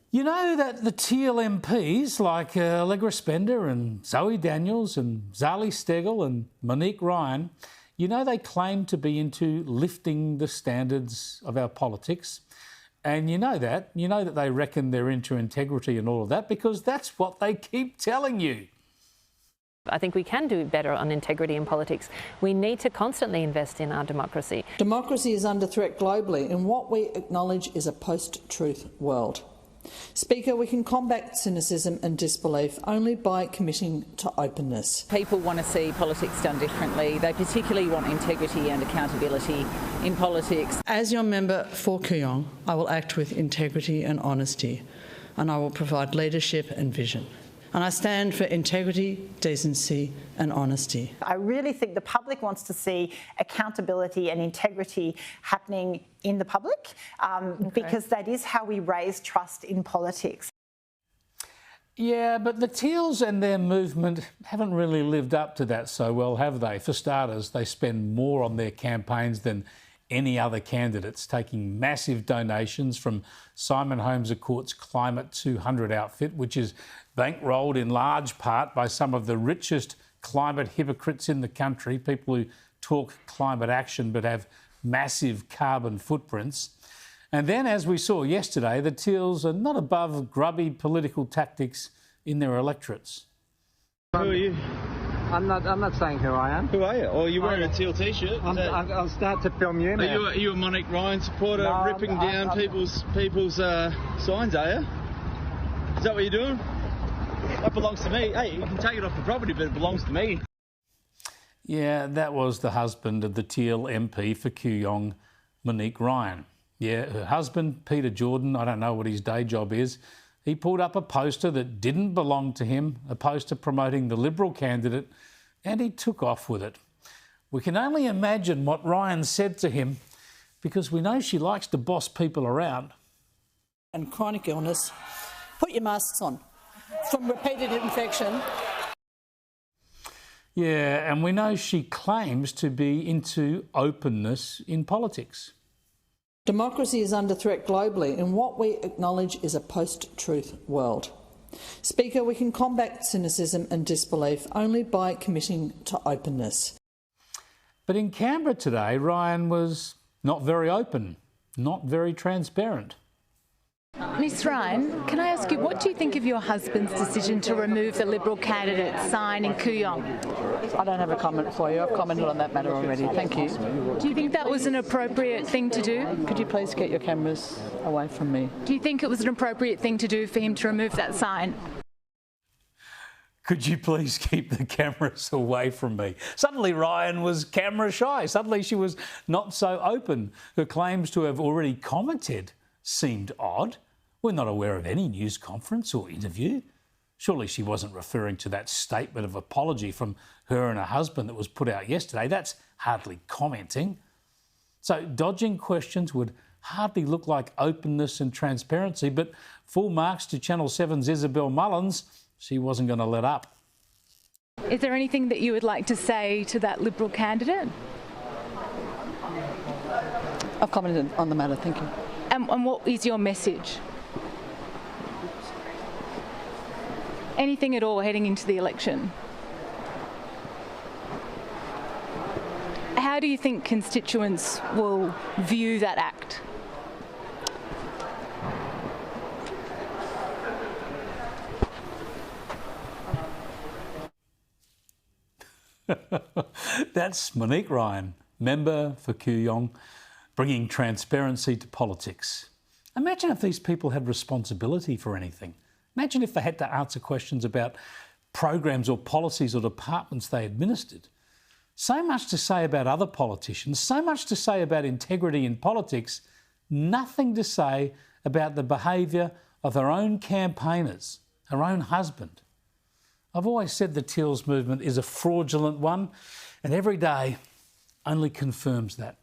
You know that the Teal MPs like Allegra Spender and Zoe Daniels and Zali Steggall and Monique Ryan, you know they claim to be into lifting the standards of our politics. And you know that they reckon they're into integrity and all of that because that's what they keep telling you. I think we can do better on integrity in politics. We need to constantly invest in our democracy. Democracy is under threat globally in what we acknowledge is a post-truth world. Speaker, we can combat cynicism and disbelief only by committing to openness. People want to see politics done differently. They particularly want integrity and accountability in politics. As your member for Kooyong, I will act with integrity and honesty, and I will provide leadership and vision. And I stand for integrity, decency and honesty. I really think the public wants to see accountability and integrity happening in the public because that is how we raise trust in politics. Yeah, but the Teals and their movement haven't really lived up to that so well, have they? For starters, they spend more on their campaigns than any other candidates, taking massive donations from Simon Holmes à Court's Climate 200 outfit, which is bankrolled in large part by some of the richest climate hypocrites in the country, people who talk climate action but have massive carbon footprints. And then, as we saw yesterday, the Teals are not above grubby political tactics in their electorates. Who are you? I'm not saying who I am. Who are you? Oh, you're wearing a Teal t-shirt. I'll start to film you now. Are you a Monique Ryan supporter, No, ripping down people's signs, are you? Is that what you're doing? That belongs to me. Hey, you can take it off the property, but it belongs to me. Yeah, that was the husband of the Teal MP for Kooyong, Monique Ryan. Yeah, her husband, Peter Jordan, I don't know what his day job is, he pulled up a poster that didn't belong to him, a poster promoting the Liberal candidate, and he took off with it. We can only imagine what Ryan said to him because we know she likes to boss people around. And chronic illness, put your masks on. From repeated infection. Yeah, and we know she claims to be into openness in politics. Democracy is under threat globally in what we acknowledge is a post-truth world. Speaker, we can combat cynicism and disbelief only by committing to openness. But in Canberra today, Ryan was not very open, not very transparent. Miss Ryan, can I ask you, what do you think of your husband's decision to remove the Liberal candidate sign in Kooyong? I don't have a comment for you. I've commented on that matter already. Thank you. Do you think that was an appropriate thing to do? Could you please get your cameras away from me? Do you think it was an appropriate thing to do for him to remove that sign? Could you please keep the cameras away from me? Suddenly Ryan was camera shy. Suddenly she was not so open. Her claims to have already commented seemed odd. We're not aware of any news conference or interview. Surely she wasn't referring to that statement of apology from her and her husband that was put out yesterday. That's hardly commenting. So dodging questions would hardly look like openness and transparency, but full marks to Channel 7's Isabel Mullins. She wasn't going to let up. Is there anything that you would like to say to that Liberal candidate? I've commented on the matter, thank you. And what is your message? Anything at all heading into the election? How do you think constituents will view that act? That's Monique Ryan, member for Kooyong, bringing transparency to politics. Imagine if these people had responsibility for anything. Imagine if they had to answer questions about programs or policies or departments they administered. So much to say about other politicians, so much to say about integrity in politics, nothing to say about the behaviour of her own campaigners, her own husband. I've always said the Teals movement is a fraudulent one, and every day only confirms that.